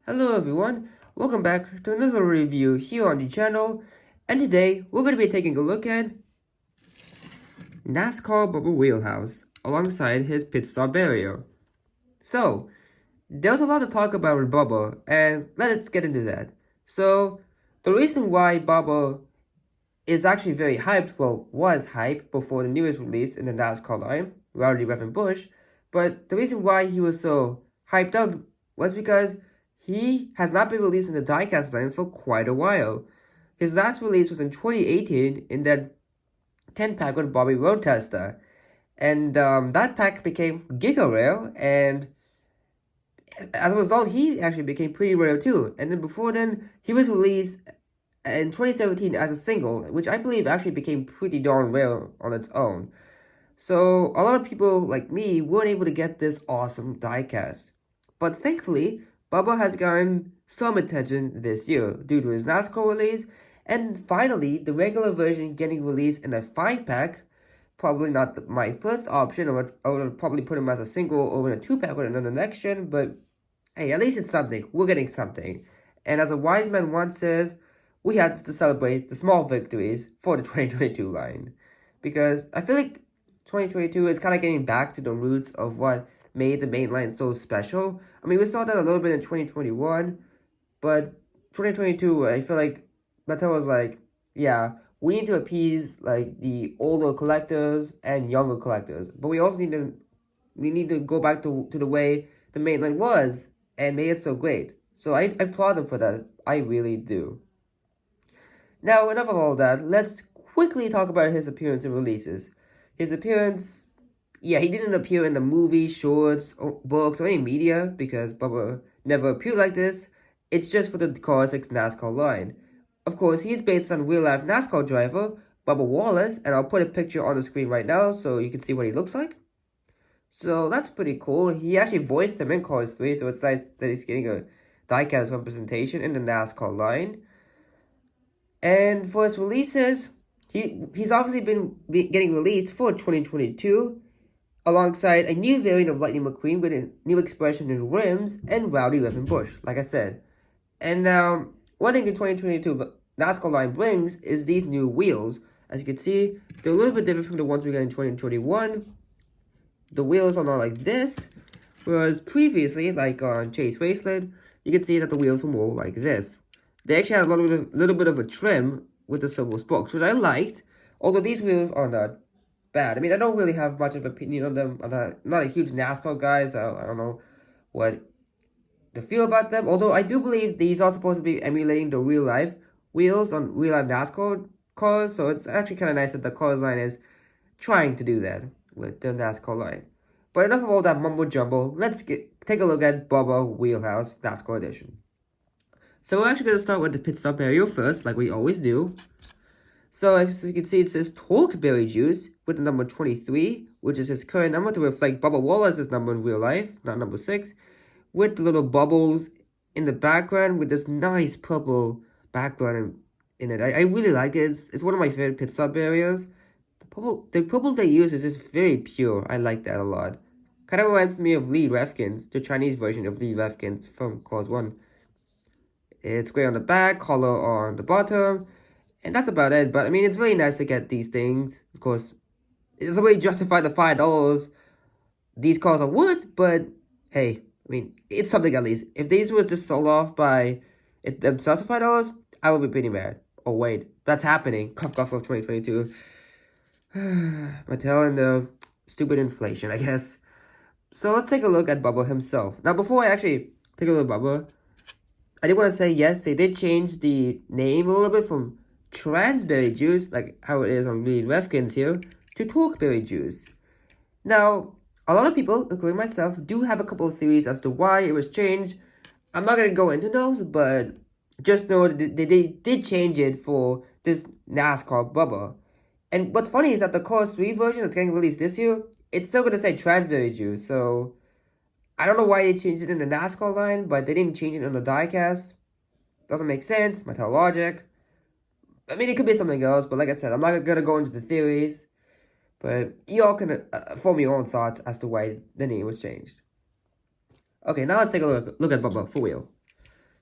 Hello everyone, welcome back to another review here on the channel, and today we're going to be taking a look at NASCAR Bubba Wheelhouse alongside his pit stop barrier. So, there's a lot to talk about with Bubba, and let's get into that. So, the reason why Bubba is actually very hyped, well, was hyped before the newest release in the NASCAR line, Rowdy Rev and Bush, but the reason why he was so hyped up was because he has not been released in the diecast line for quite a while. His last release was in 2018 in that 10-pack with Bobby Road Tester, and that pack became Giga Rare, and as a result, he actually became pretty rare too. And then before then, he was released in 2017 as a single, which I believe actually became pretty darn rare on its own. So a lot of people like me weren't able to get this awesome diecast. But thankfully, Bubba has gotten some attention this year due to his NASCAR release, and finally, the regular version getting released in a 5-pack. Probably not my first option, I would probably put him as a single or in a 2-pack with another next gen, but hey, at least it's something. We're getting something. And as a wise man once says, we had to celebrate the small victories for the 2022 line. Because I feel like 2022 is kind of getting back to the roots of what made the main line so special. I mean, we saw that a little bit in 2021, but 2022, I feel like Mattel was like, yeah, we need to appease like the older collectors and younger collectors, but we also need to go back to the way the main line was and made it so great. So I applaud them for that. I really do. Now, enough of all that. Let's quickly talk about his appearance and releases. His appearance, yeah, he didn't appear in the movies, shorts, or books, or any media because Bubba never appeared like this. It's just for the Car 6 NASCAR line. Of course, he's based on real-life NASCAR driver Bubba Wallace, and I'll put a picture on the screen right now so you can see what he looks like. So that's pretty cool. He actually voiced him in Cars 3, so it's nice that he's getting a diecast representation in the NASCAR line. And for his releases, he's obviously been getting released for 2022 alongside a new variant of Lightning McQueen with a new expression in rims and Rowdy Rev and Bush, like I said. And now, one thing the 2022 NASCAR line brings is these new wheels. As you can see, they're a little bit different from the ones we got in 2021. The wheels are not like this, whereas previously, like on Chase Wasteland, you can see that the wheels were more like this. They actually had a little bit of a trim with the silver spokes, which I liked, although these wheels are not bad. I mean, I don't really have much of an opinion on them. I'm not a huge NASCAR guy, so I don't know what to feel about them. Although I do believe these are supposed to be emulating the real-life wheels on real-life NASCAR cars, so it's actually kind of nice that the Cars line is trying to do that with the NASCAR line. But enough of all that mumbo-jumbo. Let's take a look at Bubba Wheelhouse NASCAR Edition. So we're actually going to start with the pit stop area first, like we always do. So as you can see, it says Torque Berry Juice with the number 23, which is his current number to reflect Bubba Wallace's number in real life, not number 6, with the little bubbles in the background with this nice purple background in it. I really like it. It's one of my favorite pit stop areas. The purple they use is just very pure. I like that a lot. Kind of reminds me of Lee Refkins, the Chinese version of Lee Refkins from Cars 1. It's gray on the back, color on the bottom, and that's about it. But I mean, it's really nice to get these things. Of course, it doesn't really justify the $5 these cars are worth, but hey, I mean, it's something at least. If these were just sold off by themselves for $5, I would be pretty mad. Oh wait, that's happening. Cough cough of 2022. Mattel and the stupid inflation, I guess. So let's take a look at Bubba himself. Now, before I actually take a look at Bubba, I did want to say, yes, they did change the name a little bit from Transberry Juice, like how it is on Lee Refkins here, to Torqueberry Juice. Now, a lot of people, including myself, do have a couple of theories as to why it was changed. I'm not going to go into those, but just know that they did change it for this NASCAR Bubba. And what's funny is that the Cars 3 version that's getting released this year, it's still going to say Transberry Juice, so I don't know why they changed it in the NASCAR line, but they didn't change it on the diecast. Doesn't make sense, Mattel logic. I mean, it could be something else, but like I said, I'm not going to go into the theories. But you all can form your own thoughts as to why the name was changed. Okay, now let's take a look at Bubba for real.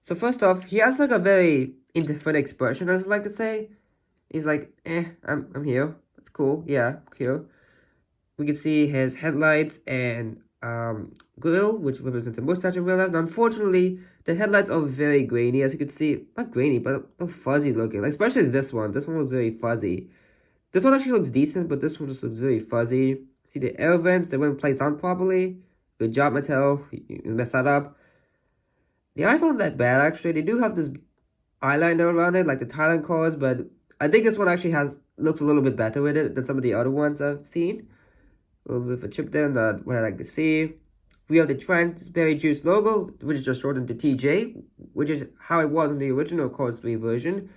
So first off, he has like a very indifferent expression, as I like to say. He's like, I'm here. That's cool. Yeah, here. We can see his headlights and grill, which represents a mustache in real life. Now, unfortunately, the headlights are very grainy, as you can see. Not grainy, but fuzzy looking. Like, especially this one. This one looks very fuzzy. This one actually looks decent, but this one just looks very fuzzy. See the air vents, they weren't placed on properly. Good job, Mattel. You messed that up. The eyes aren't that bad, actually. They do have this eyeliner around it, like the Thailand cars, but I think this one actually looks a little bit better with it than some of the other ones I've seen. A little bit of a chip there, not what I like to see. We have the Transberry Juice logo, which is just shortened to TJ, which is how it was in the original Cars 3 version.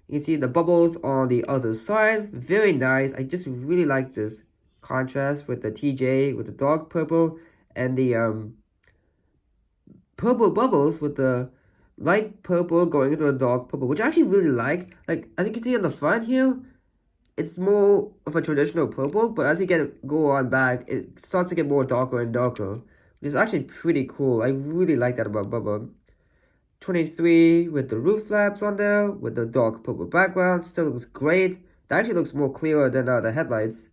You can see the bubbles on the other side. Very nice. I just really like this contrast with the TJ, with the dark purple, and the purple bubbles with the light purple going into a dark purple, which I actually really like. Like, as you can see on the front here, it's more of a traditional purple, but as you go on back, it starts to get more darker and darker, which is actually pretty cool. I really like that about Bubba. 23 with the roof flaps on there, with the dark purple background, still looks great. That actually looks more clearer than the headlights.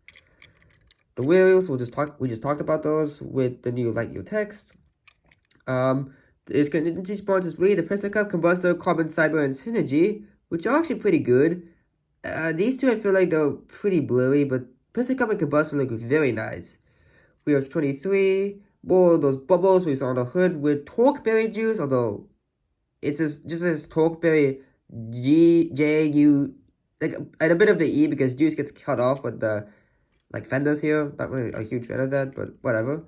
The wheels, we just talked about those with the new light year text. There's contingency sponsors really the Pressure Cup, Combustor, Carbon Cyber, and Synergy, which are actually pretty good. These two I feel like they're pretty blurry, but Pressure Cup and Combustor look very nice. We have 23, more of those bubbles we saw on the hood with Torqueberry juice, although it's just says Torqueberry J-U, like, and a bit of the E because juice gets cut off with the, like, fenders here. Not really a huge fan of that, but whatever.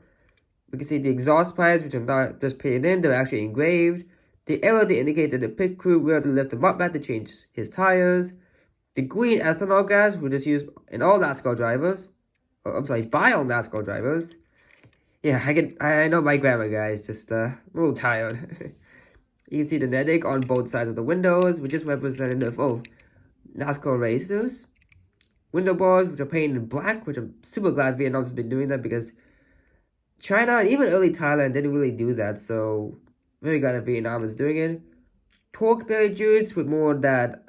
We can see the exhaust pipes, which are not just painted in, they're actually engraved. The arrow to indicate that the pit crew will to lift the mop mat to change his tires. The green ethanol gas, which is used in all NASCAR drivers. Oh, I'm sorry, by all NASCAR drivers. Yeah, I know my grammar, guys, just a little tired. You can see the Nedic on both sides of the windows, which is representative of NASCAR racers. Window bars, which are painted in black, which I'm super glad Vietnam's been doing that because China and even early Thailand didn't really do that, so very glad that Vietnam is doing it. Torqueberry juice with more of that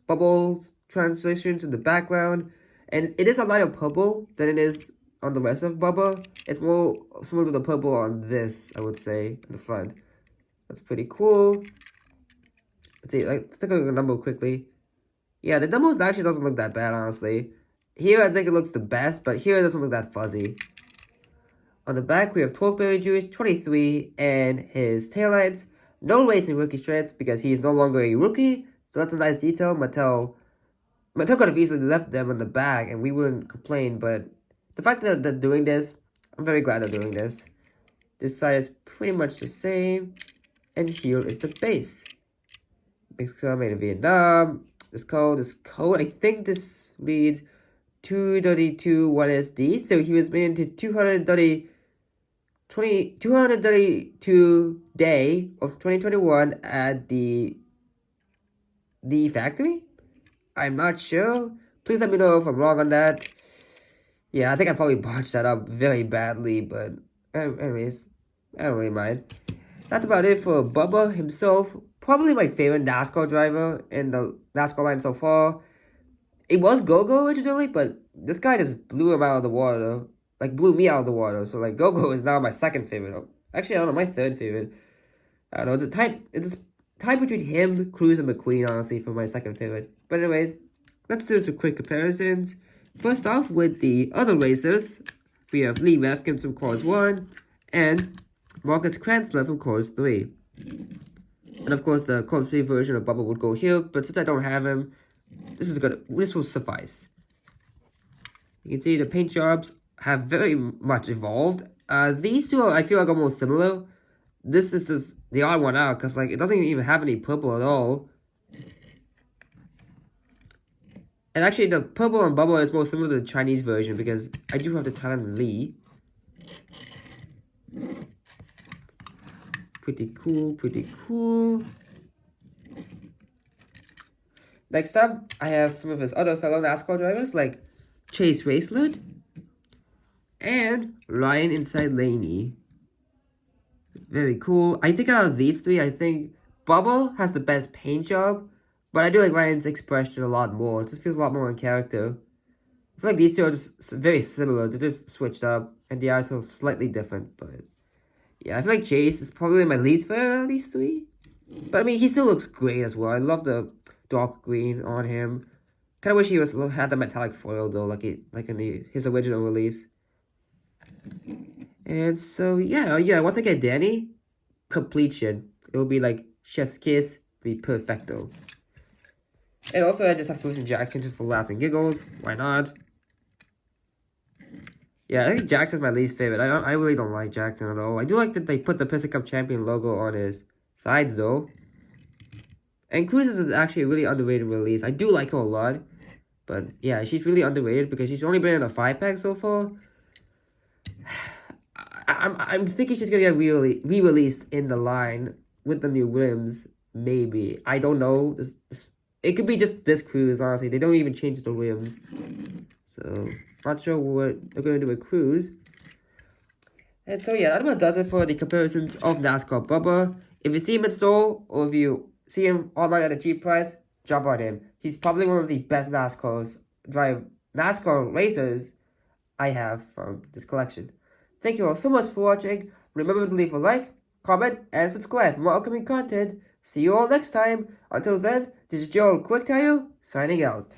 bubbles translations in the background, and it is a lighter purple than it is on the rest of Bubba. It's more similar to the purple on this, I would say, in the front. That's pretty cool. Let's see, let's take a look at the number quickly. Yeah, the numbers actually doesn't look that bad, honestly. Here, I think it looks the best, but here it doesn't look that fuzzy. On the back, we have Torqueberry Juice, 23, and his taillights. No racing rookie shreds because he's no longer a rookie, so that's a nice detail. Mattel could have easily left them on the back and we wouldn't complain, but the fact that they're doing this, I'm very glad they're doing this. This side is pretty much the same, and here is the base. Mexico made in Vietnam. This code, I think this reads 232 1SD, so he was made into 232 day of 2021 at the factory. I'm not sure. Please let me know if I'm wrong on that. Yeah, I think I probably botched that up very badly, but anyways, I don't really mind. That's about it for Bubba himself. Probably my favorite NASCAR driver in the NASCAR line so far. It was Go-Go originally, but this guy just blew him out of the water. Like, blew me out of the water. So, like, Go-Go is now my second favorite. Actually, I don't know, my third favorite. I don't know, it's a tie between him, Cruz, and McQueen, honestly, for my second favorite. But anyways, let's do some quick comparisons. First off, with the other racers, we have Lee Refkin from Cars 1, and Marcus Kranzler from Cars 3. And of course, the Cars 3 version of Bubba would go here, but since I don't have him, this will suffice. You can see the paint jobs have very much evolved. These two, I feel like, are more similar. This is just the odd one out, because, like, it doesn't even have any purple at all. And actually, the purple on Bubba is more similar to the Chinese version, because I do have the Thailand Lee. Pretty cool, pretty cool. Next up, I have some of his other fellow NASCAR drivers, like Chase Racelet and Ryan Inside Laney. Very cool. I think out of these three, I think Bubba has the best paint job, but I do like Ryan's expression a lot more. It just feels a lot more in character. I feel like these two are just very similar. They're just switched up, and the eyes are slightly different. But yeah, I feel like Chase is probably my least favorite out of these three. But I mean, he still looks great as well. I love the dark green on him. Kind of wish he had the metallic foil though, like in his original release. And so yeah. Once I get Danny, completion. It will be like Chef's Kiss, be perfecto. And also, I just have Bruce and Jackson just for laughs and giggles. Why not? Yeah, I think Jackson's my least favorite. I really don't like Jackson at all. I do like that they put the Pistol Cup Champion logo on his sides though. And Cruz is actually a really underrated release. I do like her a lot. But yeah, she's really underrated because she's only been in a 5-pack so far. I'm thinking she's gonna get re-released in the line with the new rims. Maybe, I don't know. It could be just this Cruise. Honestly, they don't even change the rims, so not sure what they're gonna do with Cruise. And so yeah, that about does it for the comparisons of NASCAR Bubba. If you see him in store or if you see him online at a cheap price, jump on him. He's probably one of the best NASCAR racers I have from this collection. Thank you all so much for watching. Remember to leave a like, comment, and subscribe for more upcoming content. See you all next time. Until then, this is Joel Quick Tire, signing out.